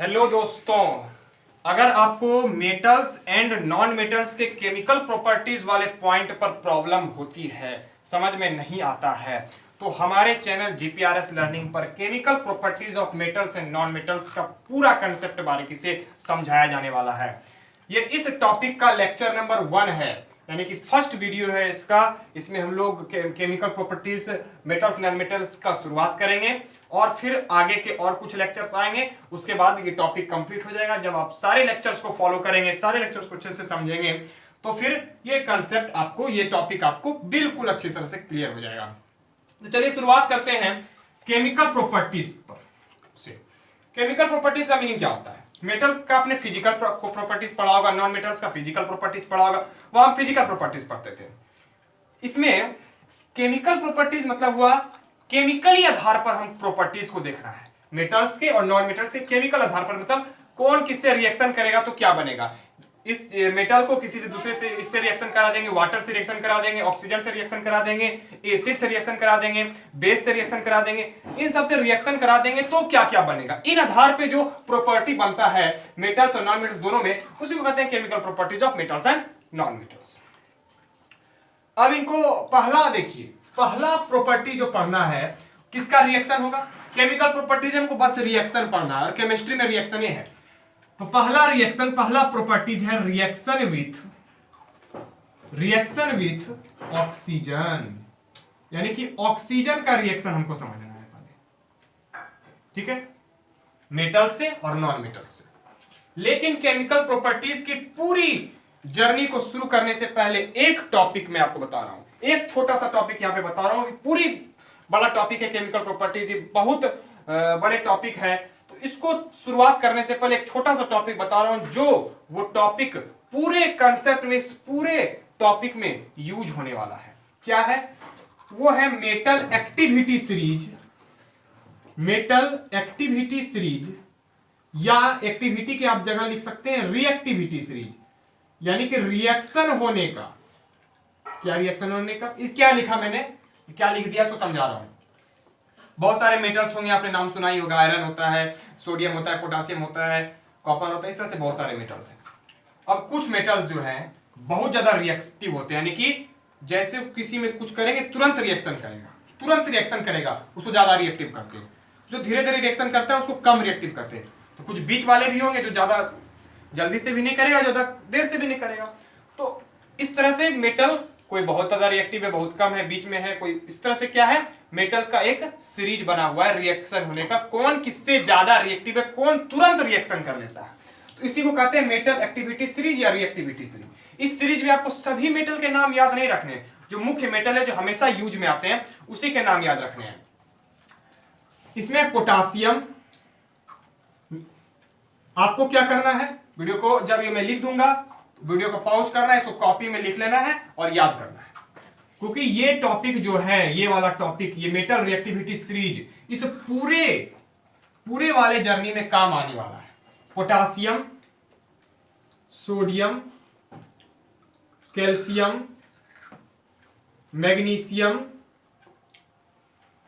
Hello दोस्तों, अगर आपको मेटल्स एंड नॉन मेटल्स के केमिकल प्रॉपर्टीज वाले पॉइंट पर प्रॉब्लम होती है, समझ में नहीं आता है, तो हमारे चैनल जीपीआरएस लर्निंग पर chemical properties of metals and non metals का पूरा कंसेप्ट बारीकी से समझाया जाने वाला है। ये इस टॉपिक का लेक्चर नंबर 1 है, यानी कि फर्स्ट वीडियो है इसका। इसमें हम लोग chemical properties metals non metals का शुरुआत करेंगे और फिर आगे के और कुछ लेक्चर्स आएंगे। उसके बाद ये टॉपिक कंप्लीट हो जाएगा। जब आप सारे लेक्चर्स को फॉलो करेंगे, सारे लेक्चर्स को अच्छे से समझेंगे, तो फिर ये कंसेप्ट आपको, ये टॉपिक आपको बिल्कुल अच्छी तरह से क्लियर हो जाएगा। तो चलिए शुरुआत करते हैं केमिकल प्रॉपर्टीज पर से। केमिकल प्रॉपर्टीज का मीनिंग क्या होता है? मेटल का आपने फिजिकल प्रॉपर्टीज पढ़ा होगा, नॉन मेटल्स का फिजिकल प्रॉपर्टीज पढ़ा होगा, वहां हम फिजिकल प्रॉपर्टीज पढ़ते थे। इसमें केमिकल प्रॉपर्टीज मतलब हुआ केमिकली आधार पर हम प्रॉपर्टीज को देखना है। मेटल्स के और नॉन मेटल्स के केमिकल आधार पर, मतलब कौन किससे रिएक्शन करेगा तो क्या बनेगा। इस मेटल को किसी से दूसरे से इससे रिएक्शन करा देंगे, वाटर से रिएक्शन करा देंगे, ऑक्सीजन से रिएक्शन करा देंगे, एसिड से रिएक्शन करा देंगे, बेस से रिएक्शन करा देंगे, इन सब से रिएक्शन करा देंगे तो क्या क्या बनेगा। इन आधार पे जो प्रॉपर्टी बनता है मेटल्स और नॉन मेटल्स दोनों में, उसी को कहते हैं chemical properties of metals and non metals. अब इनको पहला देखिए, पहला प्रॉपर्टी जो पढ़ना है किसका रिएक्शन होगा। केमिकल प्रॉपर्टीज हमको बस रिएक्शन पढ़ना है और केमिस्ट्री में रिएक्शन ही है। तो पहला रिएक्शन, पहला प्रॉपर्टीज है रिएक्शन विथ ऑक्सीजन, यानी कि ऑक्सीजन का रिएक्शन हमको समझना है पहले, ठीक है, मेटल से और नॉन मेटल से। लेकिन केमिकल प्रॉपर्टीज की पूरी जर्नी को शुरू करने से पहले एक टॉपिक मैं आपको बता रहा हूं, एक छोटा सा टॉपिक यहां पे बता रहा हूं। पूरी बड़ा टॉपिक है केमिकल प्रॉपर्टीज, बहुत बड़े टॉपिक है। तो इसको शुरुआत करने से पहले एक छोटा सा टॉपिक बता रहा हूं, जो वो टॉपिक पूरे कंसेप्ट में, इस पूरे टॉपिक में यूज होने वाला है। क्या है वो? है metal activity series, metal activity series, या एक्टिविटी के आप जगह लिख सकते हैं रिएक्टिविटी सीरीज, यानी कि रिएक्शन होने का। क्या रिएक्शन होने का? इस क्या लिखा मैंने, क्या लिख दिया, सो समझा रहा हूं। बहुत सारे मेटल्स होंगे, आपने नाम सुना ही होगा। आयरन होता है, सोडियम होता है, पोटासियम होता है, कॉपर होता है, इस तरह से बहुत सारे मेटल्स हैं। अब कुछ मेटल्स जो हैं बहुत ज्यादा रिएक्टिव होते हैं, यानी कि जैसे किसी में कुछ करेंगे तुरंत रिएक्शन करेगा, तुरंत रिएक्शन करेगा, उसको ज्यादा रिएक्टिव करते हैं। जो धीरे धीरे रिएक्शन करता है उसको कम रिएक्टिव करते हैं। तो कुछ बीच वाले भी होंगे जो ज्यादा जल्दी से भी नहीं करेगा, ज्यादा देर से भी नहीं करेगा। तो इस तरह से मेटल कोई बहुत ज्यादा रिएक्टिव है, बहुत कम है, बीच में है, कोई इस तरह से क्या है, मेटल का एक सीरीज बना हुआ है रिएक्शन होने का। कौन किससे ज्यादा रिएक्टिव है, कौन तुरंत रिएक्शन कर लेता है, तो इसी को कहते हैं मेटल एक्टिविटी सीरीज या रिएक्टिविटी सीरीज। इस सीरीज में आपको सभी मेटल के नाम याद नहीं रखने, जो मुख्य मेटल है जो हमेशा यूज में आते हैं उसी के नाम याद रखने हैं। इसमें पोटासियम, आपको क्या करना है, वीडियो को जब ये मैं लिख दूंगा, वीडियो को पॉज करना है, इसको कॉपी में लिख लेना है और याद करना है, क्योंकि ये टॉपिक जो है, ये वाला टॉपिक, ये मेटल रिएक्टिविटी सीरीज इस पूरे वाले जर्नी में काम आने वाला है। Potassium, sodium, calcium, magnesium,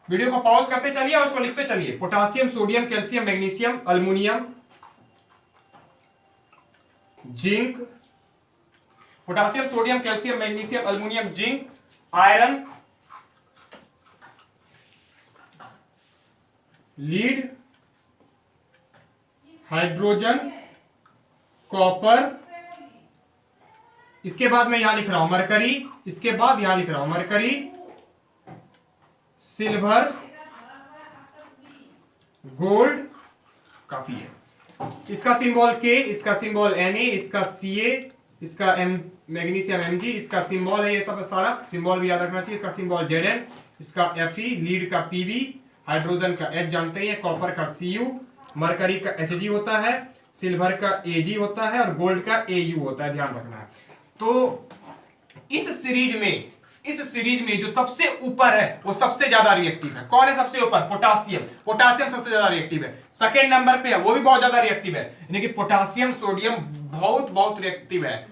video को पॉज करते चलिए और उसको लिखते चलिए। Potassium, sodium, calcium, magnesium, aluminium, zinc, potassium, sodium, calcium, magnesium, aluminium, zinc, iron, lead, hydrogen, copper, इसके बाद मैं यहां लिख रहा हूं मरकरी, इसके बाद यहां लिख रहा हूं मरकरी, सिल्वर, गोल्ड, काफी है। इसका सिंबल के, इसका सिंबल Na, इसका Ca, इसका मैग्नीशियम Mg, इसका सिंबल है, ये सब सारा सिंबल भी याद रखना चाहिए। इसका सिंबल Zn, इसका Fe, लीड का Pb, हाइड्रोजन का H जानते हैं, कॉपर का Cu, मरकरी का Hg होता है, सिल्वर का Ag होता है और गोल्ड का Au होता है, ध्यान रखना है। तो इस सीरीज में जो सबसे ऊपर है वो सबसे ज्यादा रिएक्टिव है। कौन है सबसे ऊपर? पोटासियम। पोटासियम सबसे ज्यादा रिएक्टिव है। सेकंड नंबर पे है, वो भी बहुत ज्यादा रिएक्टिव है, यानी कि पोटासियम, सोडियम बहुत रिएक्टिव है,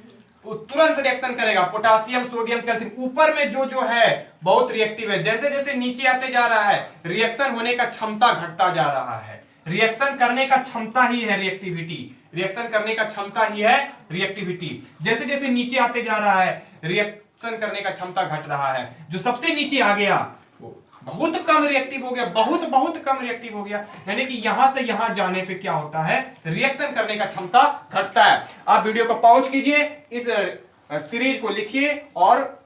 वो तुरंत रिएक्शन करेगा। पोटासियम, सोडियम, कैल्शियम ऊपर में जो है बहुत रिएक्टिव है। जैसे जैसे नीचे आते जा रहा है रिएक्शन होने का क्षमता घटता जा रहा है। रिएक्शन करने का क्षमता ही है रिएक्टिविटी, रिएक्शन करने का क्षमता ही है रिएक्टिविटी। जैसे जैसे नीचे आते जा रहा है रिएक्शन करने का क्षमता घट रहा है। जो सबसे नीचे आ गया वो बहुत कम रिएक्टिव हो गया, बहुत बहुत कम रिएक्टिव हो गया। यानी कि यहां से यहां जाने पे क्या होता है, रिएक्शन करने का क्षमता घटता है। आप वीडियो को पॉज कीजिए, इस सीरीज को लिखिए और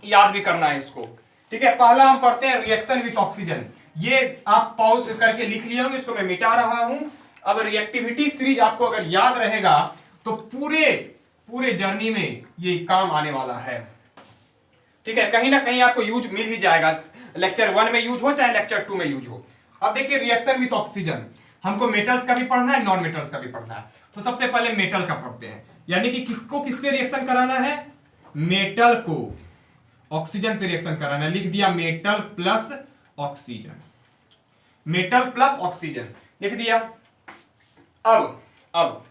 याद भी करना है इसको, ठीक है। पहला हम पढ़ते हैं रिएक्शन विथ ऑक्सीजन। ये आप पॉज करके लिख लिए होंगे, इसको मैं मिटा रहा हूं। अब रिएक्टिविटी सीरीज आपको अगर याद रहेगा तो पूरे पूरे जर्नी में ये काम आने वाला है, ठीक है। कहीं ना कहीं आपको यूज मिल ही जाएगा, लेक्चर 1 में यूज हो चाहे लेक्चर 2 में यूज हो। अब देखिए रिएक्शन विथ ऑक्सीजन, हमको मेटल्स का भी पढ़ना है, नॉन मेटल्स का भी पढ़ना है। तो सबसे पहले मेटल का पढ़ते हैं, यानी कि किसको किससे रिएक्शन कराना है, मेटल को ऑक्सीजन से रिएक्शन कराना है। लिख दिया metal plus oxygen, metal plus oxygen लिख दिया। अब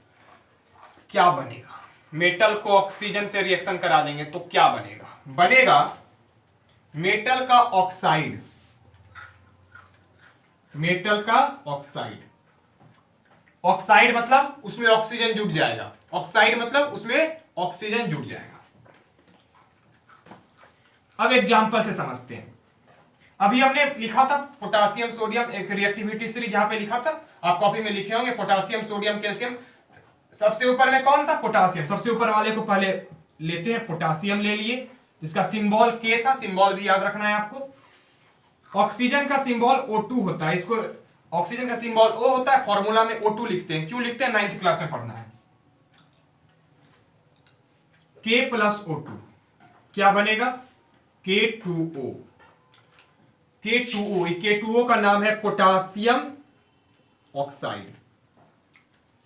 क्या बनेगा, मेटल को ऑक्सीजन से रिएक्शन करा देंगे तो क्या बनेगा, बनेगा मेटल का ऑक्साइड, मेटल का ऑक्साइड। ऑक्साइड मतलब उसमें ऑक्सीजन जुड़ जाएगा, ऑक्साइड मतलब उसमें ऑक्सीजन जुड़ जाएगा। अब एग्जांपल से समझते हैं। अभी हमने लिखा था पोटासियम सोडियम, एक रिएक्टिविटी सीरीज जहां पे लिखा था, आप कॉपी में लिखे होंगे पोटासियम सोडियम कैल्शियम। सबसे ऊपर में कौन था, पोटासियम। सबसे ऊपर वाले को पहले लेते हैं, पोटासियम ले लिए, जिसका सिंबल के था, सिंबल भी याद रखना है आपको। ऑक्सीजन का सिंबल O2 होता है, इसको ऑक्सीजन का सिंबल O होता है, फॉर्मूला में O2 लिखते हैं। क्यों लिखते हैं, 9th क्लास में पढ़ना है। K प्लस O2 क्या बनेगा, K2O। K2O, K2O का नाम है पोटासियम ऑक्साइड।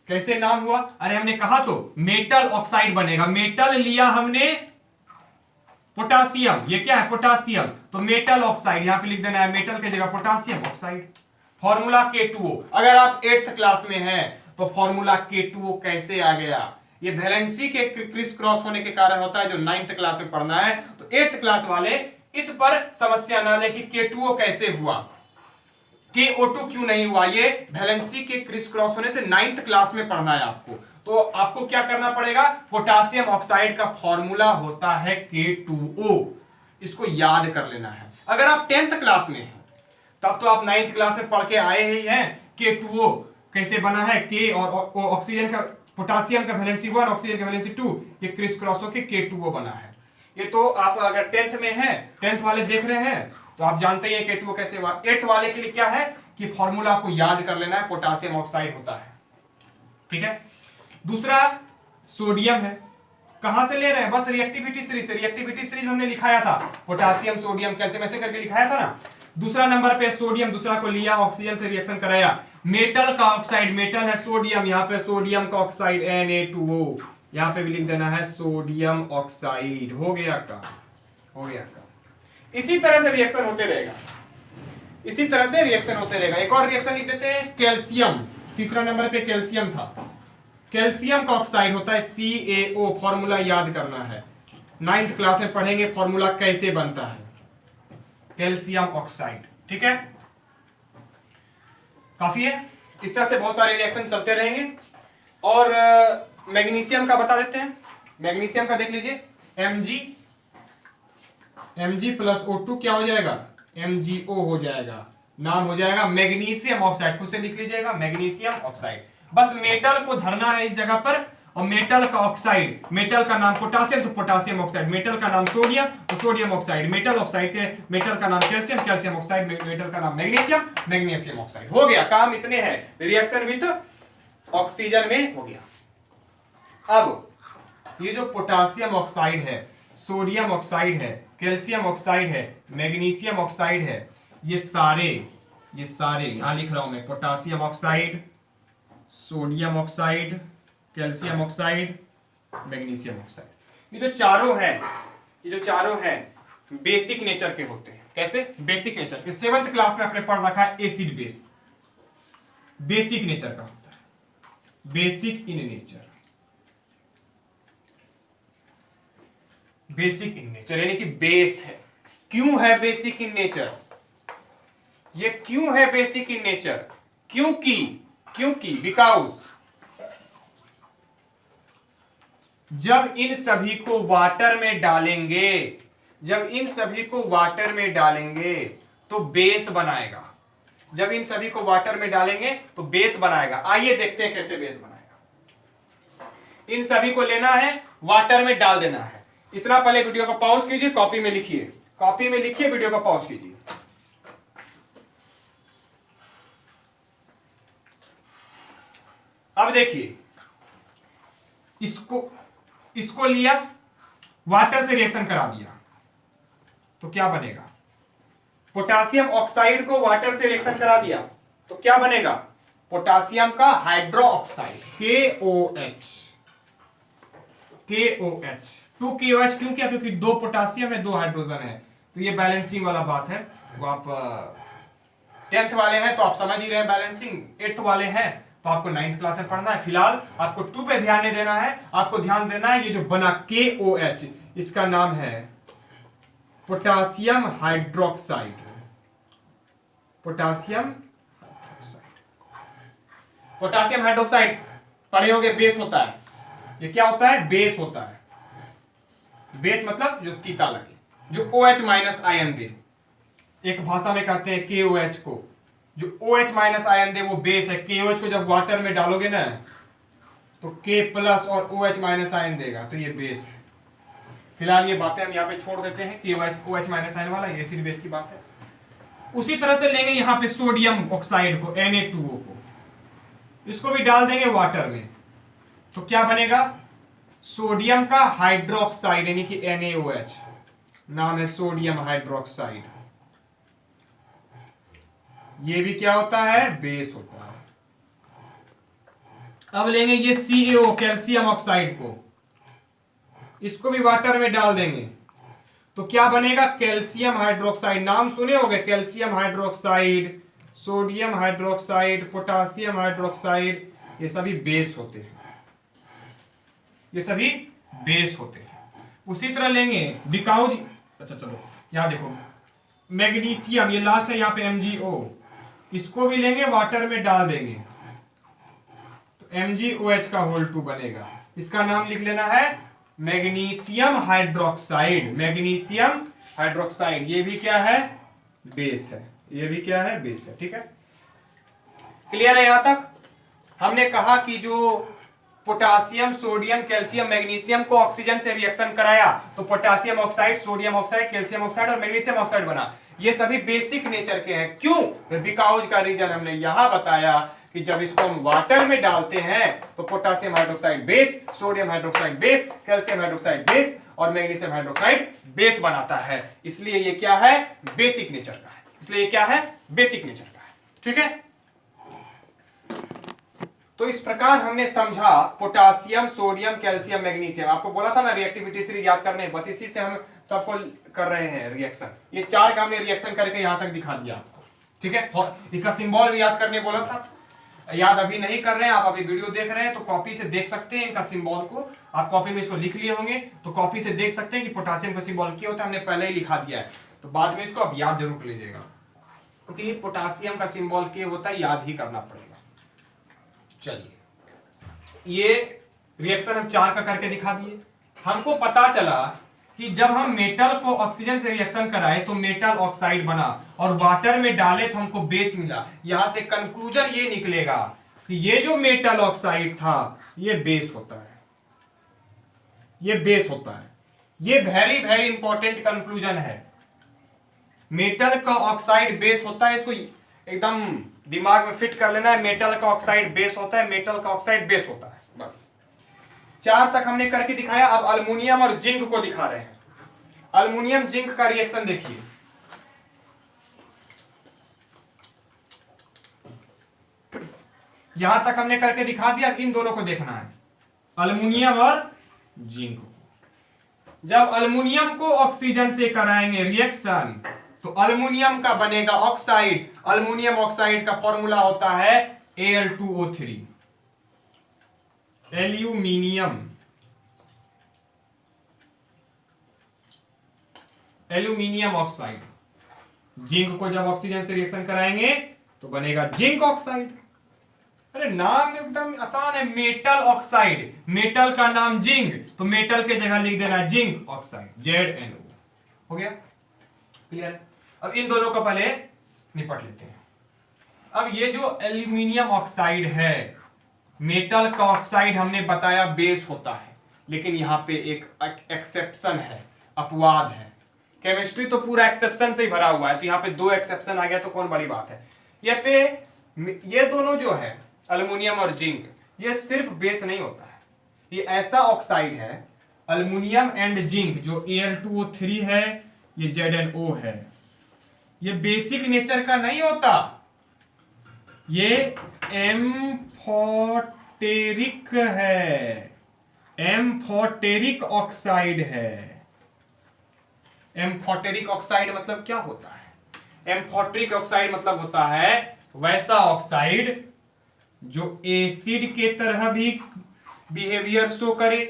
कैसे नाम हुआ, अरे हमने कहा तो मेटल ऑक्साइड बनेगा। मेटल लिया हमने पोटासियम, ये क्या है पोटासियम, तो मेटल ऑक्साइड यहां पे लिख देना है, मेटल की जगह पोटासियम ऑक्साइड। Formula K2O। अगर आप 8th क्लास में हैं तो फॉर्मूला K2O कैसे आ गया, ये वैलेंसी के क्रिस क्रॉस होने के कारण होता है, जो 9th क्लास में पढ़ना है। तो 8th क्लास वाले इस पर समस्या ना ले कि K2O कैसे हुआ, KO2 क्यों नहीं हुआ, ये वैलेंसी के क्रिस क्रॉस होने से 9th क्लास में पढ़ना है आपको। तो आपको क्या करना पड़ेगा, पोटासियम ऑक्साइड का फॉर्मूला होता है K2O, इसको याद कर लेना है। अगर आप 10th क्लास में हैं तब तो आप 9th क्लास में पढ़ के आए ही हैं, K2O कैसे बना है, K और ऑक्सीजन का, पोटासियम का वैलेंसी 1, ऑक्सीजन का वैलेंसी 2, ये क्रिस क्रॉस होकर K2O बना है। ये तो आप अगर 10th में हैं, 10th वाले देख रहे हैं तो आप जानते हैं K2O कैसे हुआ। 8th वाले के लिए क्या है कि फॉर्मूला आपको याद कर लेना है, पोटासियम ऑक्साइड होता है, ठीक है। दूसरा सोडियम है, कहां से ले रहे हैं, बस रिएक्टिविटी सीरीज से। रिएक्टिविटी सीरीज हमने लिखाया था, पोटासियम सोडियम कैल्शियम ऐसे करके लिखाया था ना। दूसरा नंबर पे सोडियम, दूसरा को लिया ऑक्सीजन से रिएक्शन कराया। मेटल का ऑक्साइड, मेटल है सोडियम, यहां पे सोडियम का ऑक्साइड Na2O, यहां पे भी लिख देना है सोडियम ऑक्साइड। हो गया काम, हो गया काम। इसी तरह से रिएक्शन होते रहेगा, इसी तरह से रिएक्शन होते रहेगा। एक और रिएक्शन लिख देते हैं कैल्शियम, तीसरा नंबर पे कैल्शियम था। कैल्शियम का ऑक्साइड होता है CaO, फॉर्मूला याद करना है, 9th क्लास में पढ़ेंगे फॉर्मूला कैसे बनता है कैल्शियम ऑक्साइड, ठीक है। काफी है, इस तरह से बहुत सारे रिएक्शन चलते रहेंगे। और मैग्नीशियम का बता देते हैं। मैग्नीशियम का देख लीजिए, Mg प्लस O2 क्या हो जाएगा, MgO हो जाएगा, नाम हो जाएगा मैग्नीशियम ऑक्साइड। खुद से लिख लीजिएगा मैग्नीशियम ऑक्साइड। बस मेटल को धरना है इस जगह पर, और मेटल का ऑक्साइड, मेटल का नाम पोटासियम तो पोटासियम ऑक्साइड, मेटल का नाम सोडियम तो सोडियम ऑक्साइड, मेटल ऑक्साइड के मेटल का नाम कैल्शियम, कैल्शियम ऑक्साइड, मेटल का नाम मैग्नीशियम, मैग्नीशियम ऑक्साइड। हो गया काम, इतने हैं रिएक्शन विथ ऑक्सीजन में हो गया। अब ये जो पोटासियम ऑक्साइड है, सोडियम ऑक्साइड है, कैल्शियम ऑक्साइड है, मैग्नीशियम ऑक्साइड है, ये सारे यहां लिख रहा हूं मैं, potassium oxide, sodium oxide, calcium oxide, magnesium oxide, ये जो चारों हैं बेसिक नेचर के होते हैं। कैसे, बेसिक नेचर के। 7th क्लास में आपने पढ़ रखा है एसिड बेस, बेसिक नेचर का होता है, basic in nature, basic in nature यानी कि बेस है। क्यों है बेसिक इन नेचर, ये क्यों है बेसिक इन नेचर, क्योंकि क्योंकि बिकॉज जब इन सभी को वाटर में डालेंगे, जब इन सभी को वाटर में डालेंगे तो बेस बनाएगा। जब इन सभी को वाटर में डालेंगे तो बेस बनाएगा। आइए देखते हैं कैसे बेस बनाएगा। इन सभी को लेना है, वाटर में डाल देना है। इतना पहले वीडियो को पॉज कीजिए, कॉपी में लिखिए, कॉपी में लिखिए, वीडियो को पॉज कीजिए। अब देखिए, इसको लिया, वाटर से रिएक्शन करा दिया तो क्या बनेगा? पोटासियम ऑक्साइड को वाटर से रिएक्शन करा दिया तो क्या बनेगा? पोटासियम का हाइड्रो ऑक्साइड KOH। 2KOH क्यों किया? क्योंकि 2 पोटासियम है, 2 हाइड्रोजन है, तो ये बैलेंसिंग वाला बात है। वो आप 10th वाले हैं तो आप समझ ही रहे हैं बैलेंसिंग, 8th वाले हैं तो आपको 9th क्लास में पढ़ना है। फिलहाल आपको 2 पे ध्यान नहीं देना है, आपको ध्यान देना है ये जो बना KOH, इसका नाम है पोटासियम हाइड्रोक्साइड। पोटासियम हाइड्रोक्साइड पढ़े होगे, बेस होता है। ये क्या होता है? बेस होता है। बेस मतलब जो तीता लगे, जो OH माइनस आयन दे। एक भाषा में कहते हैं KOH को, जो OH माइनस आयन दे वो बेस है। KOH को जब वाटर में डालोगे ना तो K प्लस और OH माइनस आयन देगा, तो ये बेस है। फिलहाल ये बातें हम यहाँ पे छोड़ देते हैं, KOH माइनस आयन वाला ये एसिड बेस की बात है। उसी तरह से लेंगे यहाँ पे सोडियम ऑक्साइड को, Na2O को, इसको भी डाल देंगे वाटर में तो क्या बनेगा? सोडियम का हाइड्रोक्साइड यानी कि NaOH, नाम है सोडियम हाइड्रोक्साइड। ये भी क्या होता है? बेस होता है। अब लेंगे ये CaO, कैल्शियम ऑक्साइड को, इसको भी वाटर में डाल देंगे तो क्या बनेगा? Calcium hydroxide. नाम सुने होंगे, calcium hydroxide, sodium hydroxide, potassium hydroxide, ये सभी बेस होते हैं, ये सभी बेस होते हैं। उसी तरह लेंगे बिकॉज, अच्छा चलो यहां देखो, मैग्नीशियम, ये लास्ट है यहाँ पे MgO, इसको भी लेंगे वाटर में डाल देंगे तो MgOH का होल 2 बनेगा। इसका नाम लिख लेना है मैग्नीशियम हाइड्रोक्साइड। मैग्नीशियम हाइड्रोक्साइड, ये भी क्या है? बेस है। ये भी क्या है? बेस है। ठीक है, क्लियर है यहां तक? हमने कहा कि जो पोटासियम, सोडियम, कैल्शियम, मैग्नीशियम को ऑक्सीजन से रिएक्शन कराया तो potassium oxide, sodium oxide, calcium oxide और मैग्नीशियम ऑक्साइड बना। ये सभी बेसिक नेचर के हैं। क्यों? बिकॉज का रीजन हमने यहां बताया कि जब इसको हम वाटर में डालते हैं तो potassium hydroxide base, sodium hydroxide base, calcium hydroxide base और मैग्नीशियम हाइड्रोक्साइड बेस बनाता है। इसलिए ये क्या है? बेसिक नेचर का है। इसलिए ये क्या है? बेसिक नेचर का है। ठीक है, तो इस प्रकार हमने समझा पोटासियम, सोडियम, कैल्शियम, मैग्नीशियम। आपको बोला था ना रिएक्टिविटी सीरीज याद करने, बस इसी से हम सबको कर रहे हैं रिएक्शन। ये 4 का हमने रिएक्शन करके यहां तक दिखा दिया आपको। ठीक है, इसका सिंबल भी याद करने बोला था, याद अभी नहीं कर रहे हैं आप, अभी वीडियो देख रहे हैं तो कॉपी से देख सकते हैं इनका सिंबल को। आप कॉपी में इसको लिख लिए होंगे तो कॉपी से देख सकते हैं कि पोटासियम का सिंबल क्या होता है, हमने पहले ही लिखा दिया है, तो बाद में इसको आप याद जरूर कर लीजिएगा, क्योंकि पोटासियम का सिंबल क्या होता है याद ही करना पड़ेगा। चलिए, ये रिएक्शन हम 4 का करके दिखा दिए। हमको पता चला कि जब हम मेटल को ऑक्सीजन से रिएक्शन कराए तो मेटल ऑक्साइड बना और वाटर में डाले तो हमको बेस मिला। यहां से कंक्लूजन ये निकलेगा कि ये जो मेटल ऑक्साइड था ये बेस होता है, ये बेस होता है। ये वेरी वेरी इंपॉर्टेंट कंक्लूजन है। मेटल का ऑक्साइड बेस होता है, इसको एकदम दिमाग में फिट कर लेना है। मेटल का ऑक्साइड बेस होता है, मेटल का ऑक्साइड बेस होता है। बस 4 तक हमने करके दिखाया। अब अल्युमिनियम और जिंक को दिखा रहे हैं। अल्युमिनियम जिंक का रिएक्शन देखिए, यहां तक हमने करके दिखा दिया। इन दोनों को देखना है, अल्युमिनियम और जिंक को। जब अल्युमिनियम को ऑक्सीजन से कराएंगे रिएक्शन तो अल्युमिनियम का बनेगा ऑक्साइड। अल्युमिनियम ऑक्साइड का फॉर्मूला होता है Al2O3, एल्यूमिनियम ऑक्साइड। जिंक को जब ऑक्सीजन से रिएक्शन कराएंगे तो बनेगा जिंक ऑक्साइड। अरे नाम एकदम आसान है, मेटल ऑक्साइड, मेटल का नाम जिंक, तो मेटल के जगह लिख देना जिंक ऑक्साइड, ZnO। हो गया, क्लियर है। अब इन दोनों का पहले निपट लेते हैं। अब ये जो एल्यूमिनियम ऑक्साइड है, मेटल का ऑक्साइड हमने बताया बेस होता है, लेकिन यहां पे एक एक्सेप्शन है, अपवाद है। केमिस्ट्री तो पूरा एक्सेप्शन से ही भरा हुआ है, तो यहां पे 2 एक्सेप्शन आ गया तो कौन बड़ी बात है। ये दोनों जो है अल्युमिनियम और जिंक, ये सिर्फ बेस नहीं होता है, ये ऐसा ऑक्साइड है, अल्युमिनियम एंड जिंक जो Al2O3 है, ये ZnO है, ये बेसिक नेचर का नहीं होता, ये एम्फोटेरिक है, एम्फोटेरिक ऑक्साइड है। एम्फोटेरिक ऑक्साइड मतलब क्या होता है? एम्फोटेरिक ऑक्साइड मतलब होता है वैसा ऑक्साइड जो एसिड के तरह भी बिहेवियर शो करे,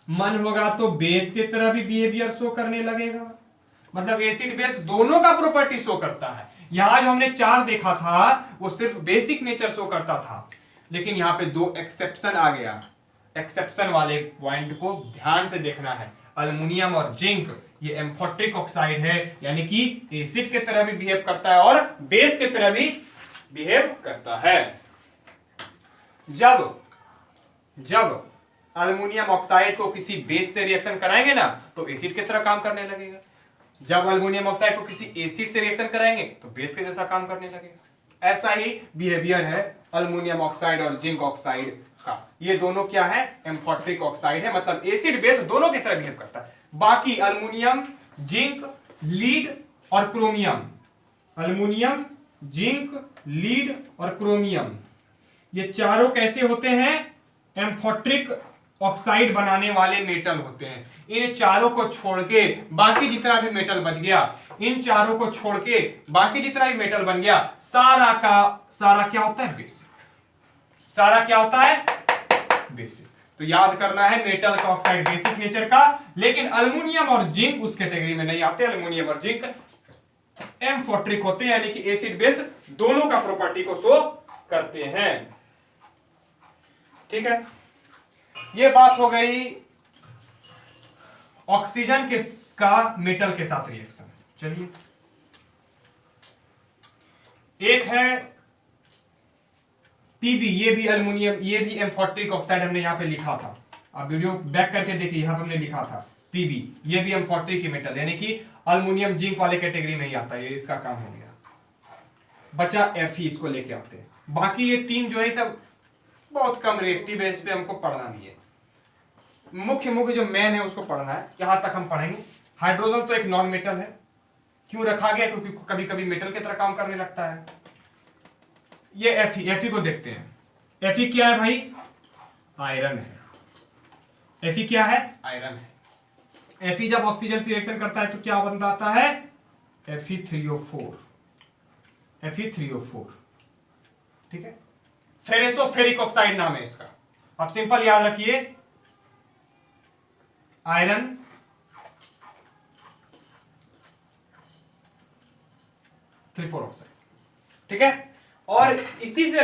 मन होगा तो बेस के तरह भी बिहेवियर शो करने लगेगा, मतलब एसिड बेस दोनों का प्रॉपर्टी शो करता है। यहां जो हमने 4 देखा था वो सिर्फ बेसिक नेचर शो करता था, लेकिन यहां पे 2 एक्सेप्शन आ गया। एक्सेप्शन वाले पॉइंट को ध्यान से देखना है। अल्युमिनियम और जिंक ये एम्फोटेरिक ऑक्साइड है, यानी कि एसिड के तरह भी बिहेव करता है और बेस के तरह भी बिहेव करता है। जब अल्युमिनियम ऑक्साइड को किसी बेस से रिएक्शन कराएंगे ना तो एसिड की तरह काम करने लगेगा, जब अल्युमिनियम ऑक्साइड को किसी एसिड से रिएक्शन कराएंगे तो बेस के जैसा काम करने लगेगा। ऐसा ही बिहेवियर है अल्युमिनियम ऑक्साइड और जिंक ऑक्साइड का। ये दोनों क्या है? एम्फोटेरिक ऑक्साइड है, मतलब एसिड बेस दोनों की तरह बिहेव करता है। बाकी अल्युमिनियम, जिंक, लीड और क्रोमियम, अल्युमिनियम, जिंक, लीड और क्रोमियम, ये चारों कैसे होते हैं? एम्फोटेरिक ऑक्साइड बनाने वाले मेटल होते हैं। इन चारों को छोड़ के बाकी जितना भी मेटल बच गया, इन चारों को छोड़ के बाकी जितना भी मेटल बन गया, सारा का सारा क्या होता है? बेसिक। सारा क्या होता है? बेसिक। तो याद करना है मेटल का ऑक्साइड बेसिक नेचर का, लेकिन अल्युमिनियम और जिंक उस कैटेगरी में नहीं आते। अल्युमिनियम और जिंक एम्फोटेरिक होते हैं, यानी कि एसिड बेस दोनों का प्रॉपर्टी को शो करते हैं। ठीक है, ये बात हो गई ऑक्सीजन के का मेटल के साथ रिएक्शन। चलिए, एक है पीबी, ये भी अल्युमिनियम, ये भी एम्फोटेरिक ऑक्साइड हमने यहां पे लिखा था, आप वीडियो बैक करके देखिए, यहां पे हमने लिखा था पीबी, ये भी एम्फोटेरिक मेटल, यानी कि अल्युमिनियम जिंक वाले कैटेगरी में ही आता है, ये इसका काम हो गया। बचा Fe, इसको लेके आते हैं। बाकी ये 3 जो है सब बहुत कम रिएक्टिव है, इस पे हमको पढ़ना नहीं है। मुख्य जो मेन है उसको पढ़ना है, यहां तक हम पढ़ेंगे। हाइड्रोजन तो एक नॉन मेटल है, क्यों रखा गया? क्योंकि कभी कभी मेटल की तरह काम करने लगता है। ये Fe को देखते हैं। Fe क्या है भाई? आयरन है। Fe क्या है? आयरन है। Fe जब ऑक्सीजन से रिएक्शन करता है तो क्या बनता है? Fe3O4। Fe3O4, ठीक है। फेरेसोफेरिक ऑक्साइड नाम है इसका, आप सिंपल याद रखिए, आयरन, Fe3O4 ऑक्साइड, ठीक है। और इसी से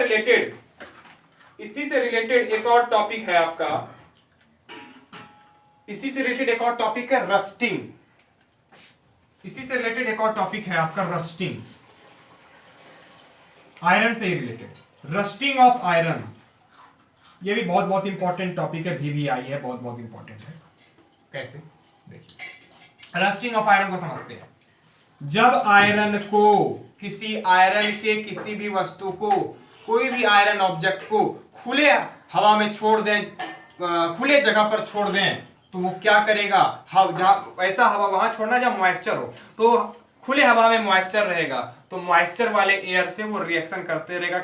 रिलेटेड एक और टॉपिक है आपका, इसी से रिलेटेड एक और टॉपिक है रस्टिंग। इसी से रिलेटेड एक और टॉपिक है आपका रस्टिंग, आयरन से ही रिलेटेड, रस्टिंग ऑफ आयरन। ये भी बहुत इंपॉर्टेंट टॉपिक है, VVI है, बहुत इंपॉर्टेंट है। कैसे? देखिए, रस्टिंग ऑफ आयरन को समझते हैं। जब आयरन को किसी आयरन के किसी भी वस्तु को, कोई भी आयरन ऑब्जेक्ट को खुले हवा में छोड़ दें, खुले जगह पर छोड़ दें, तो वो क्या करेगा? जहां ऐसा हवा वहां छोड़ना जहां मॉइस्चर हो, तो खुले हवा में मॉइस्चर रहेगा, तो मॉइस्चर वाले एयर से वो रिएक्शन करते रहेगा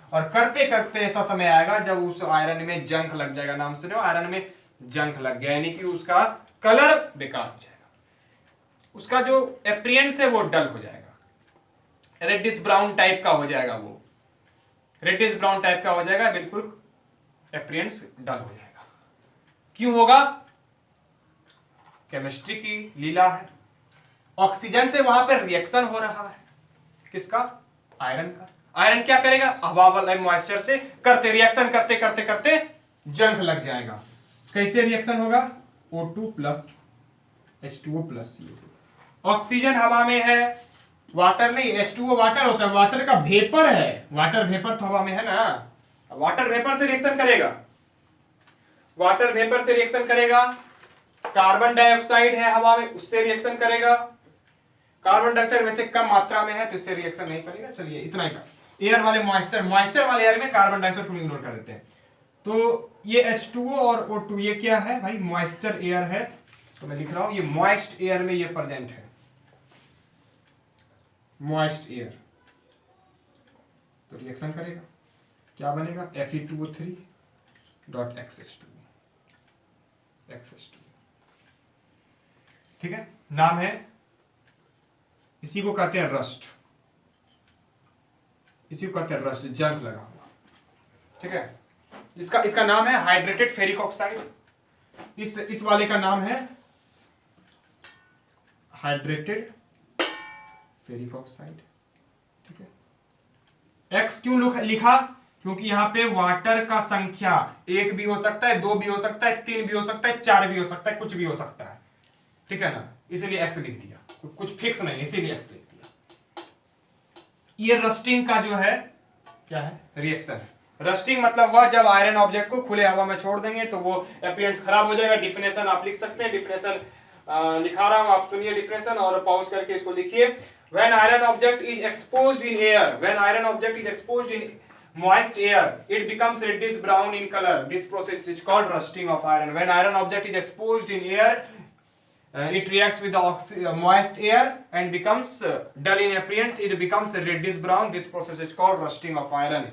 और करते करते ऐसा समय आएगा जब उस आयरन में जंक लग जाएगा। नाम सुने हो? आयरन में जंक लग गया, यानी कि उसका कलर बेकार हो जाएगा, उसका जो अपीयरेंस है वो डल हो जाएगा, रेडिश ब्राउन टाइप का हो जाएगा, वो रेडिश ब्राउन टाइप का हो जाएगा, बिल्कुल अपीयरेंस डल हो जाएगा। क्यों होगा? केमिस्ट्री की लीला है। ऑक्सीजन से वहां पर रिएक्शन हो रहा है, किसका? आयरन का। आयरन क्या करेगा? हवा वाले मॉइस्चर से करते रिएक्शन करते करते करते जंग लग जाएगा। कैसे रिएक्शन होगा? O2 plus H2O plus CO2। Oxygen हवा में है, वाटर नहीं, H2O वाटर होता है, वाटर का वेपर है, वाटर वेपर तो हवा में है ना, वाटर वेपर से रिएक्शन करेगा, वाटर वेपर से रिएक्शन करेगा। कार्बन डाइऑक्साइड है हवा में, उससे रिएक्शन करेगा। कार्बन डाइऑक्साइड वैसे कम मात्रा में है तो इससे रिएक्शन नहीं करेगा। चलिए इतना ही का। एयर वाले मॉइस्चर वाले एयर में कार्बन डाइऑक्साइड को इग्नोर कर देते हैं। तो ये H2O और O2 ये क्या है भाई? मॉइस्चर एयर है, तो मैं लिख रहा हूं ये मॉइस्ट एयर में ये प्रेजेंट है, मॉइस्ट एयर। तो रिएक्शन करेगा, क्या बनेगा? Fe2O3 dot XH2। ठीक है, नाम है, इसी को कहते हैं रस्ट, इसी को कहते हैं रस्ट, जंग लगा हुआ। ठीक है, इसका नाम है हाइड्रेटेड फेरिक ऑक्साइड। इस वाले का नाम है हाइड्रेटेड फेरिक ऑक्साइड। ठीक है, एक्स क्यों लिखा? क्योंकि यहां पे वाटर का संख्या 1 भी हो सकता है, 2 भी हो सकता है, 3 भी हो सकता है, 4 भी हो सकता है, कुछ भी हो सकता है। ठीक है ना, इसीलिए एक्स लिख दिया, कुछ फिक्स नहीं, इसीलिए एक्स लिख दिया। ये रस्टिंग का जो है क्या है? रिएक्शन है। रस्टिंग मतलब वह जब आयरन ऑब्जेक्ट को खुले हवा में छोड़ देंगे तो वो अपीयरेंस खराब हो जाएगा। डिफिनेशन आप लिख सकते हैं, डिफिनेशन लिखा रहा हूं, आप सुनिए डिफिनेशन और पॉज करके इसको लिखिए। When iron object is exposed in air, when iron object is exposed in moist air, it becomes reddish brown in color. This process is called rusting of iron. When iron object is exposed in air, it reacts with the moist air and becomes dull in appearance. It becomes reddish brown. This process is called rusting of iron.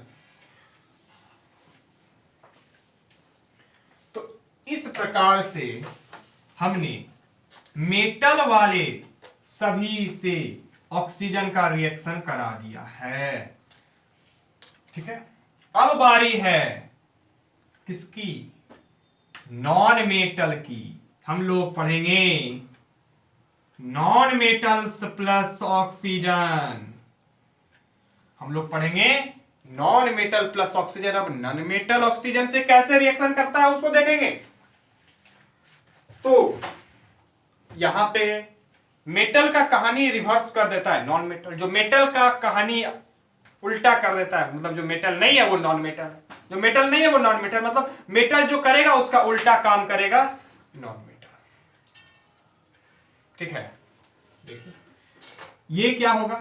तो इस प्रकार से हमने metal वाले सभी से oxygen का reaction करा दिया है। ठीक है, अब बारी है किसकी? नॉन मेटल की। हम लोग पढ़ेंगे नॉन मेटल्स प्लस ऑक्सीजन। हम लोग पढ़ेंगे नॉन मेटल प्लस ऑक्सीजन। अब नॉन मेटल ऑक्सीजन से कैसे रिएक्शन करता है उसको देखेंगे। तो यहां पे मेटल का कहानी रिवर्स कर देता है नॉन मेटल, जो मेटल का कहानी उल्टा कर देता है, मतलब जो मेटल नहीं है वो नॉन मेटल है, जो मेटल नहीं है वो नॉन मेटल, मतलब मेटल जो करेगा उसका उल्टा काम करेगा नॉन मेटल। ठीक है, देखिए ये क्या होगा?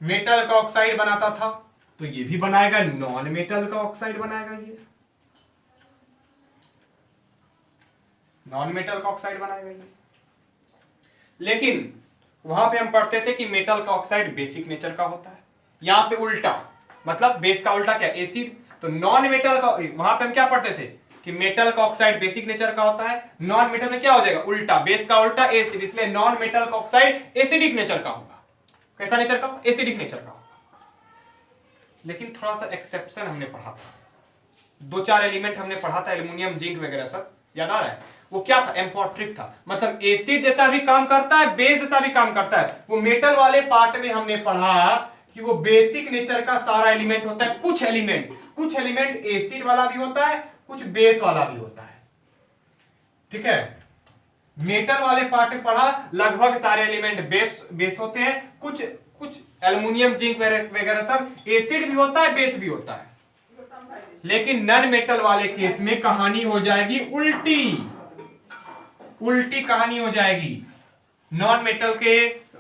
मेटल का ऑक्साइड बनाता था तो ये भी बनाएगा नॉन मेटल का ऑक्साइड बनाएगा, ये नॉन मेटल का ऑक्साइड बनाएगा ये। लेकिन वहां पे हम पढ़ते थे कि मेटल का ऑक्साइड बेसिक नेचर का होता है, यहां पे उल्टा, मतलब बेस का उल्टा क्या? एसिड। तो नॉन मेटल का, वहां पे हम क्या पढ़ते थे कि मेटल का ऑक्साइड बेसिक नेचर का होता है, नॉन मेटल में क्या हो जाएगा? उल्टा, बेस का उल्टा एसिड, इसलिए नॉन मेटल का ऑक्साइड एसिडिक नेचर का होगा। कैसा नेचर का? एसिडिक नेचर का होगा। लेकिन थोड़ा सा एक्सेप्शन हमने पढ़ा था, 2-4 एलिमेंट हमने पढ़ा था, एल्युमिनियम, जिंक वगैरह सब याद आ रहा है? वो क्या था? एम्फोट्रिक था, मतलब एसिड जैसा भी काम करता है, बेस जैसा भी काम करता है। वो मेटल वाले पार्ट में हमने पढ़ा कि वो बेसिक नेचर का सारा एलिमेंट होता है। कुछ एलिमेंट एसिड वाला भी होता है, कुछ बेस वाला भी होता है। ठीक है, मेटल वाले पार्ट में पढ़ा लगभग सारे एलिमेंट बेस होते हैं, कुछ एल्युमिनियम, जिंक वगैरह सब एसिड भी होता है, बेस भी होता है। लेकिन नॉन मेटल वाले केस में कहानी हो जाएगी उल्टी कहानी हो जाएगी। नॉन मेटल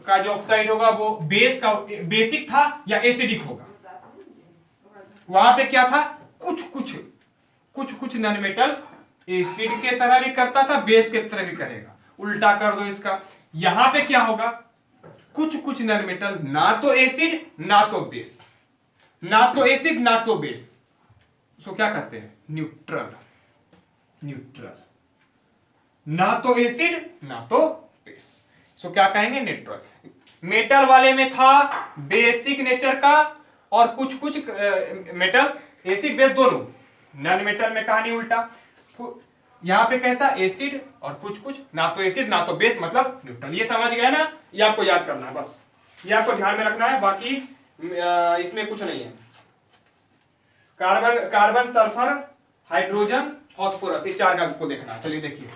का जो ऑक्साइड होगा वो बेसिक था या एसिडिक होगा। वहां पे क्या था? कुछ नॉन मेटल एसिड के तरह भी करता था, बेस के तरह भी करेगा। उल्टा कर दो इसका, यहां पे क्या होगा? कुछ नॉन मेटल ना तो एसिड ना तो बेस, ना तो एसिड ना तो बेस, उसको क्या कहते हैं? न्यूट्रल। ना तो एसिड ना तो बेस, सो क्या कहेंगे? न्यूट्रल। मेटल वाले में था बेसिक नेचर का और कुछ मेटल एसिड बेस दोनों। नॉन मेटल में कहानी उल्टा, यहां पे कैसा? एसिड और कुछ ना तो एसिड ना तो बेस, मतलब न्यूट्रल। ये समझ गए ना? ये आपको याद करना है, बस ये आपको ध्यान में रखना है। बाकी इसमें कुछ नहीं है। Carbon carbon sulphur hydrogen phosphorus, ये चार का आपको देखना है। चलिए देखिए,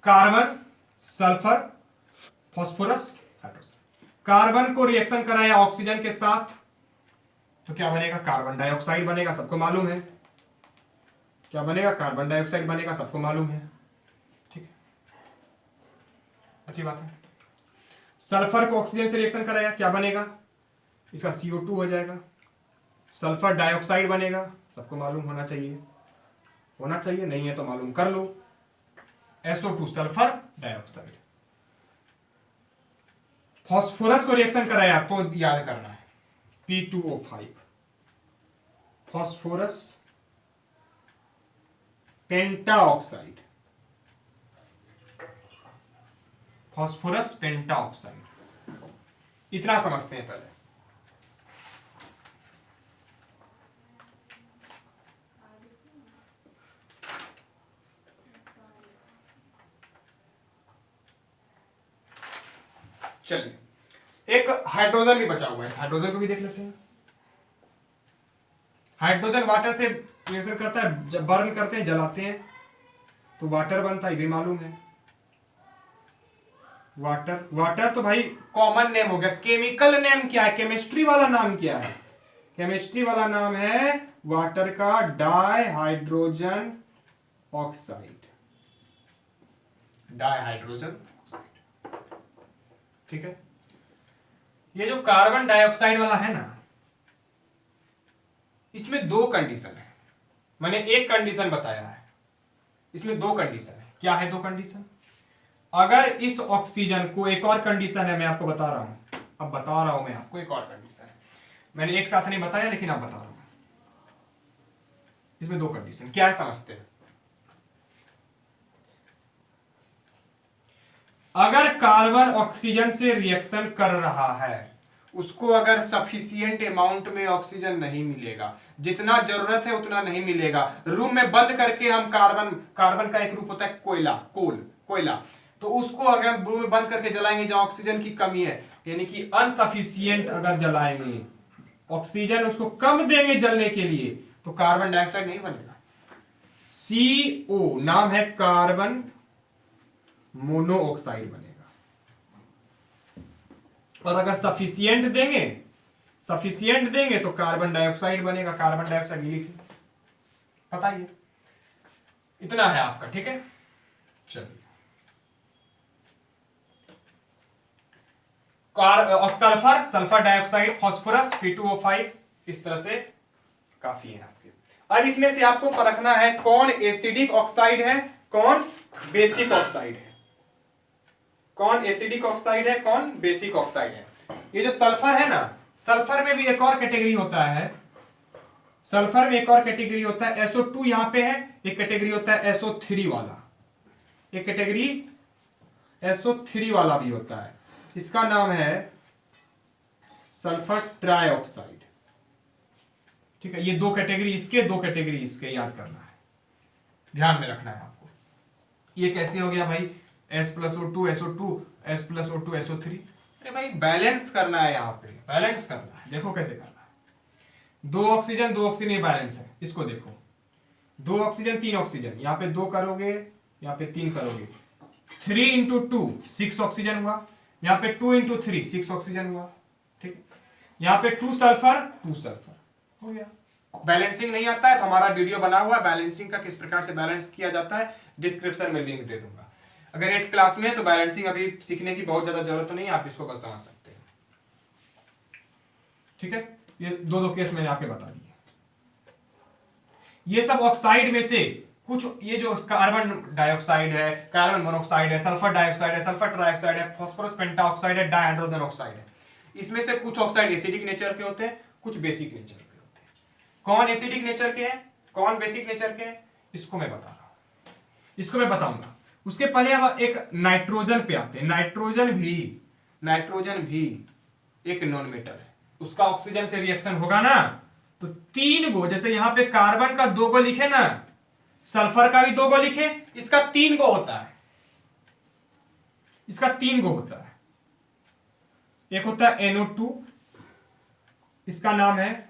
carbon sulphur phosphorus hydrogen, carbon को रिएक्शन कराया ऑक्सीजन के साथ तो क्या बनेगा? कार्बन डाइऑक्साइड बनेगा, सबको मालूम है क्या बनेगा? कार्बन डाइऑक्साइड बनेगा, सबको मालूम है। ठीक है, अच्छी बात है। सल्फर को ऑक्सीजन से रिएक्शन कराया, क्या बनेगा? इसका CO2 हो जाएगा, सल्फर डाइऑक्साइड बनेगा, सबको मालूम होना चाहिए। होना चाहिए, नहीं है तो मालूम कर लो। SO2 sulphur dioxide. फास्फोरस को रिएक्शन कराया तो याद करना है P2O5, phosphorus pentoxide, phosphorus pentoxide. इतना समझते हैं पहले। चलिए, एक हाइड्रोजन भी बचा हुआ है, हाइड्रोजन को भी देख लेते हैं। हाइड्रोजन वाटर से रिएक्शन करता है, जब बर्न करते हैं, जलाते हैं तो वाटर बनता है, ये भी मालूम है। वाटर, वाटर तो भाई कॉमन नेम हो गया। केमिकल नेम क्या है? केमिस्ट्री वाला नाम क्या है? केमिस्ट्री वाला नाम है वाटर का डाइहाइड्रोजन ऑक्साइड, डाइहाइड्रोजन ऑक्साइड। ठीक है, ये जो कार्बन डाइऑक्साइड वाला है ना, इसमें दो कंडीशन है। मैंने एक कंडीशन बताया है, इसमें दो कंडीशन है। क्या है दो कंडीशन? अगर इस ऑक्सीजन को, एक और कंडीशन है, मैं आपको बता रहा हूं, अब बता रहा हूं मैं आपको, एक और कंडीशन है, मैंने एक साथ नहीं बताया लेकिन अब बता रहा हूं। इसमें दो कंडीशन क्या है, समझते हैं। अगर कार्बन ऑक्सीजन से रिएक्शन कर रहा है, उसको अगर सफिशिएंट अमाउंट में ऑक्सीजन नहीं मिलेगा, जितना जरूरत है उतना नहीं मिलेगा, रूम में बंद करके हम कार्बन का एक रूप होता है कोयला, कोयला, तो उसको अगर हम रूम में बंद करके जलाएंगे जहां ऑक्सीजन की कमी है, यानी कि अनसफिशिएंट अगर जलाएंगे, ऑक्सीजन उसको कम देंगे जलने के लिए, तो कार्बन डाइऑक्साइड नहीं बनेगा। CO नाम है कार्बन मोनोऑक्साइड बनेगा। और अगर सफिशिएंट देंगे तो कार्बन डाइऑक्साइड बनेगा। कार्बन डाइऑक्साइड लिखिए, पता ही है, इतना है आपका। ठीक है, चलिए, सल्फर डाइऑक्साइड, फास्फोरस P2O5, इस तरह से काफी है आपके। अब इसमें से आपको परखना है कौन एसिडिक ऑक्साइड है, कौन बेसिक ऑक्साइड है, कौन एसिडिक ऑक्साइड है, कौन बेसिक ऑक्साइड है। ये जो सल्फर है ना, सल्फर में भी एक और कैटेगरी होता है, सल्फर में एक और कैटेगरी होता है, SO2 यहां पे है, एक कैटेगरी होता है SO3 वाला, एक कैटेगरी SO3 वाला भी होता है, इसका नाम है सल्फर ट्राइऑक्साइड। ठीक है, ये दो कैटेगरी इसके, दो कैटेगरी इसके, याद करना है, ध्यान में रखना है आपको। ये कैसे हो गया भाई? S+O2 SO2, S+O2 SO3। अरे भाई बैलेंस करना है, यहाँ पे बैलेंस करना है। देखो कैसे करना है, दो ऑक्सीजन ये बैलेंस है, इसको देखो, दो ऑक्सीजन तीन ऑक्सीजन, यहाँ पे दो करोगे, यहाँ पे तीन करोगे, 3 × 2 6 ऑक्सीजन हुआ, यहाँ पे 2 × 3 6 ऑक्सीजन हुआ। ठीक है, यहाँ पे 2 सल्फर हो गया। बैलेंसिंग नहीं आता है तो हमारा वीडियो बना हुआ है बैलेंसिंग का, किस प्रकार से बैलेंस किया जाता है, डिस्क्रिप्शन में लिंक दे दूंगा। अगर 8th क्लास में है तो बैलेंसिंग अभी सीखने की बहुत ज्यादा जरूरत नहीं है, आप इसको बस समझ सकते हैं। ठीक है, ये दो केस मैंने आपके बता दिए। ये सब ऑक्साइड में से कुछ, ये जो कार्बन डाइऑक्साइड है, कार्बन मोनोऑक्साइड है, सल्फर डाइऑक्साइड है, सल्फर ट्राइऑक्साइड है, फास्फोरस पेंटाऑक्साइड है, डाइहाइड्रोजन ऑक्साइड है, इसमें से कुछ ऑक्साइड एसिडिक नेचर के होते हैं, कुछ बेसिक नेचर के होते हैं। कौन एसिडिक नेचर के हैं, कौन बेसिक नेचर के हैं, इसको मैं बता रहा हूं, इसको मैं बताऊंगा। उसके पहले अब एक नाइट्रोजन पे आते हैं। नाइट्रोजन भी एक नॉन मेटल है, उसका ऑक्सीजन से रिएक्शन होगा ना तो 3 गो, जैसे यहां पे कार्बन का 2 गो लिखे ना, सल्फर का भी 2 गो लिखे, इसका 3 गो होता है, इसका 3 गो होता है। एक होता है NO2, इसका नाम है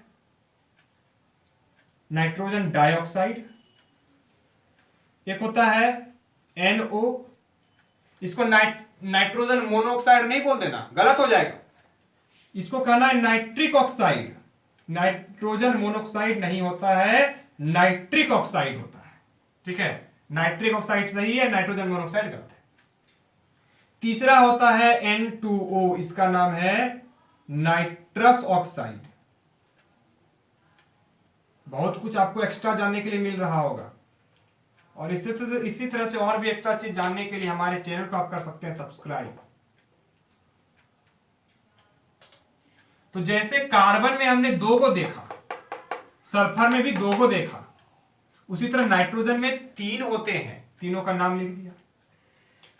नाइट्रोजन डाइऑक्साइड। एक होता है NO, इसको नाइट्रोजन मोनोऑक्साइड नहीं बोल देना, गलत हो जाएगा, इसको कहना है नाइट्रिक ऑक्साइड। नाइट्रोजन मोनोऑक्साइड नहीं होता है, नाइट्रिक ऑक्साइड होता है, ठीक है। नाइट्रिक ऑक्साइड सही है, नाइट्रोजन मोनोऑक्साइड गलत है। तीसरा होता है N2O, इसका नाम है नाइट्रस ऑक्साइड। बहुत कुछ आपको एक्स्ट्रा जानने के लिए मिल रहा होगा, और इसी तरह से और भी एक्स्ट्रा चीज जानने के लिए हमारे चैनल को आप कर सकते हैं सब्सक्राइब। तो जैसे कार्बन में हमने 2 को देखा, सल्फर में भी 2 को देखा, उसी तरह नाइट्रोजन में 3 होते हैं, तीनों का नाम लिख दिया।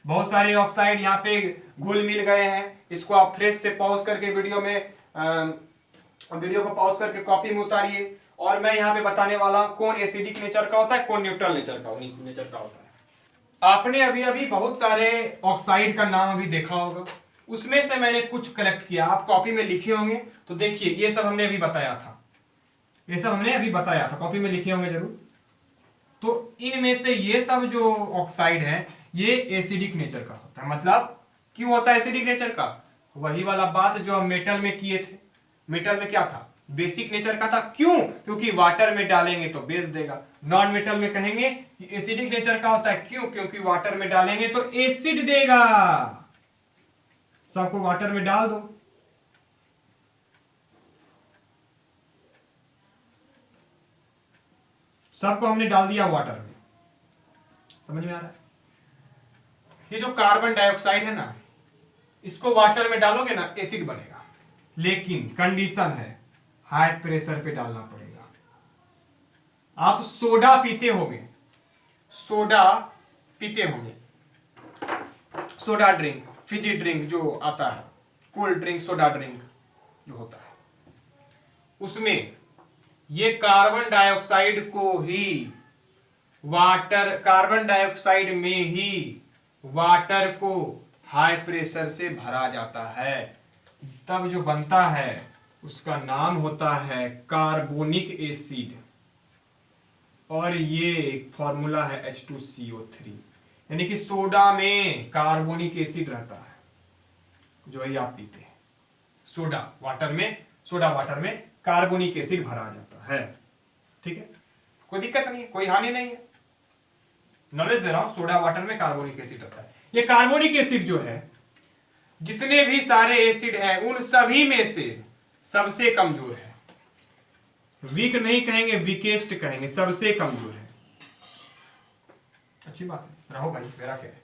बहुत सारे ऑक्साइड यहाँ पे घुल मिल गए हैं, इसको आप फ्रेश से पॉज करके वीडियो को पॉज करके कॉपी में उतारिए, और मैं यहाँ पे बताने वाला हूं कौन एसिडिक नेचर का होता है, कौन न्यूट्रल नेचर का होता है। आपने अभी अभी बहुत सारे ऑक्साइड का नाम अभी देखा होगा, उसमें से मैंने कुछ कलेक्ट किया, आप कॉपी में लिखे होंगे, तो देखिए ये सब हमने अभी बताया था, कॉपी में लिखे होंगे जरूर। तो इनमें से ये सब जो ऑक्साइड है ये एसिडिक नेचर का होता है। मतलब क्यों होता है एसिडिक नेचर का? वही वाला बात जो हम मेटल में किए थे। मेटल में क्या था? बेसिक नेचर का था। क्यों? क्योंकि वाटर में डालेंगे तो बेस देगा। नॉन मेटल में कहेंगे कि एसिडिक नेचर का होता है। क्यों? क्योंकि वाटर में डालेंगे तो एसिड देगा। सबको वाटर में डाल दो, सबको हमने डाल दिया वाटर में। समझ में आ रहा है? ये जो कार्बन डाइऑक्साइड है ना, इसको वाटर में डालोगे ना एसिड बनेगा, लेकिन कंडीशन है हाई प्रेशर पे डालना पड़ेगा। आप सोडा पीते होंगे, सोडा ड्रिंक, फिजी ड्रिंक जो आता है, कोल्ड ड्रिंक, सोडा ड्रिंक जो होता है, उसमें ये कार्बन डाइऑक्साइड को ही कार्बन डाइऑक्साइड में ही वाटर को हाई प्रेशर से भरा जाता है, तब जो बनता है उसका नाम होता है कार्बोनिक एसिड। और ये फॉर्मूला है H2CO3, यानी कि सोडा में कार्बोनिक एसिड रहता है, जो ही आप पीते हैं। सोडा वाटर में कार्बोनिक एसिड भरा जाता है। ठीक है, कोई दिक्कत नहीं है, कोई हानि नहीं है, नॉलेज दे रहा हूं। सोडा वाटर में कार्बोनिक एसिड रहता है। ये कार्बोनिक एसिड जो है, जितने भी सारे एसिड हैं उन सभी में से सबसे कमजोर है। वीक नहीं कहेंगे, वीकेस्ट कहेंगे, सबसे कमजोर है। अच्छी बात है, रहो भाई, मेरा क्या है।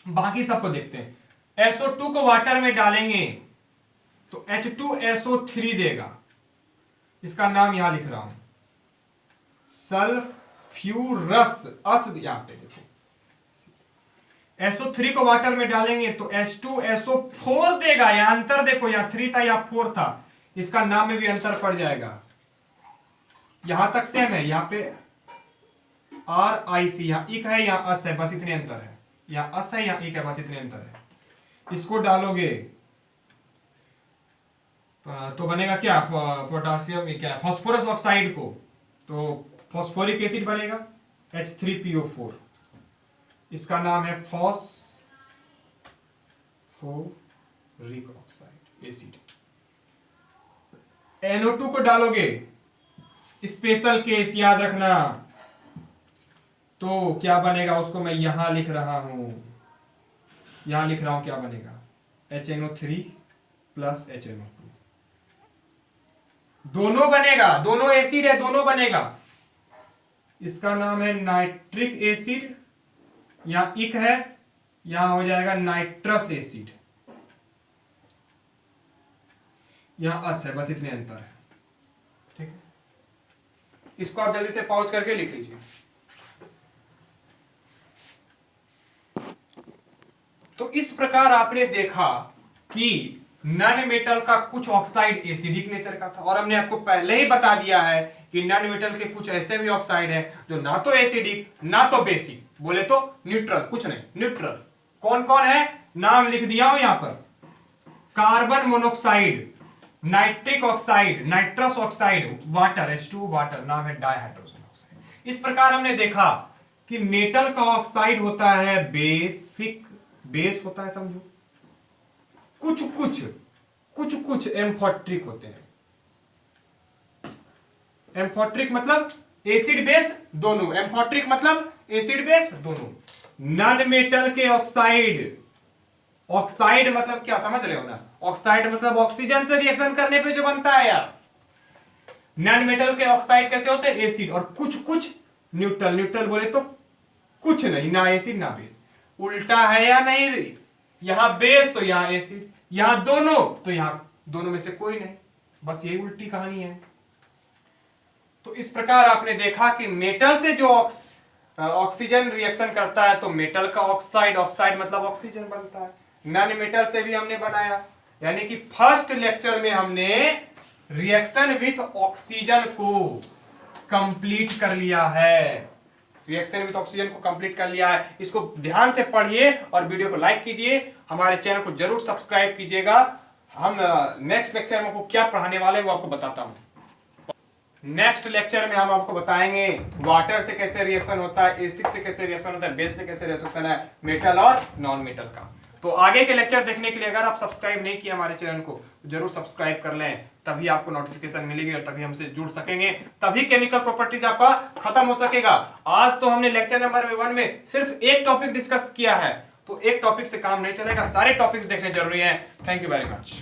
बाकी सबको देखते हैं। SO2 को वाटर में डालेंगे तो H2SO3 देगा। इसका नाम यहां लिख रहा हूं, सल्फ्यूरस। यहां पे देखो, SO3 को वाटर में डालेंगे तो H2SO4 देगा। यहां अंतर देखो, यहां 3 था, यहां 4 था, इसका नाम में भी अंतर पड़ जाएगा। यहां तक सेम है, यहां पे RIC, यहां इक है, यहां अस है, बस इतने अंतर है। यहां अस है, यहां इक है, बस इतने अंतर है। इसको डालोगे तो बनेगा क्या? पोटासियम, क्या, फास्फोरस ऑक्साइड को, तो फास्फोरिक एसिड बनेगा H3PO4। इसका नाम है फास्फोरिक ऑक्साइड एसिड। NO2 को डालोगे, स्पेशल केस याद रखना, तो क्या बनेगा? उसको मैं यहां लिख रहा हूं, क्या बनेगा? HNO3 प्लस HNO2, दोनों बनेगा, दोनों एसिड है, दोनों बनेगा। इसका नाम है नाइट्रिक एसिड, यहां इक है, यहां हो जाएगा नाइट्रस एसिड, यहां अस है, बस इतने अंतर है। ठीक है, इसको आप जल्दी से पॉज करके लिख लीजिए। तो इस प्रकार आपने देखा कि नॉन मेटल का कुछ ऑक्साइड एसिडिक नेचर का था, और हमने आपको पहले ही बता दिया है कि नॉन मेटल के कुछ ऐसे भी ऑक्साइड है जो ना तो एसिडिक ना तो बेसिक, बोले तो न्यूट्रल, कुछ नहीं, न्यूट्रल। कौन कौन है? नाम लिख दिया हूं यहां पर। Carbon monoxide, nitric oxide, nitrous oxide, water H2 water, नाम है डाइहाइड्रोजन ऑक्साइड। इस प्रकार हमने देखा कि मेटल का ऑक्साइड होता है बेसिक, बेस होता है समझो, कुछ एम्फोट्रिक होते हैं। एम्फोट्रिक मतलब एसिड बेस दोनों, एम्फोट्रिक मतलब एसिड बेस दोनों। नॉन मेटल के ऑक्साइड, ऑक्साइड मतलब क्या समझ रहे हो ना, ऑक्साइड मतलब ऑक्सीजन से रिएक्शन करने पे जो बनता है यार। नॉन मेटल के ऑक्साइड कैसे होते हैं, एसिड, और कुछ न्यूट्रल, न्यूट्रल बोले तो कुछ नहीं, ना एसिड ना बेस। उल्टा है या नहीं, यहां बेस तो यहां एसिड, यहां दोनों तो यहां दोनों में से कोई नहीं, बस यही उल्टी कहानी है। तो इस प्रकार आपने देखा कि मेटल से जो ऑक्सीजन रिएक्शन करता है तो मेटल का ऑक्साइड, ऑक्साइड मतलब ऑक्सीजन बनता है। नॉन मेटल से भी हमने बनाया, यानी कि फर्स्ट लेक्चर में हमने रिएक्शन विथ ऑक्सीजन को कंप्लीट कर लिया है, रिएक्शन विथ ऑक्सीजन को कंप्लीट कर लिया है। इसको ध्यान से पढ़िए और वीडियो को लाइक कीजिए, हमारे चैनल को जरूर सब्सक्राइब कीजिएगा। हम नेक्स्ट लेक्चर में आपको क्या पढ़ाने वाले हैं वो आपको बताता हूं। नेक्स्ट लेक्चर में हम आपको बताएंगे वाटर से कैसे रिएक्शन होता है, एसिड से कैसे रिएक्शन होता है, बेस से कैसे रिएक्शन होता है, मेटल और नॉन मेटल का। तो आगे के लेक्चर देखने के लिए अगर आप सब्सक्राइब नहीं किए हमारे चैनल को जरूर सब्सक्राइब कर लें, तभी आपको नोटिफिकेशन मिलेगी और तभी हमसे जुड़ सकेंगे, तभी केमिकल प्रॉपर्टीज आपका खत्म हो सकेगा। आज तो हमने लेक्चर नंबर 1 में सिर्फ एक टॉपिक डिस्कस किया है, तो एक टॉपिक से काम नहीं चलेगा, सारे टॉपिक्स देखने जरूरी हैं। Thank you very much.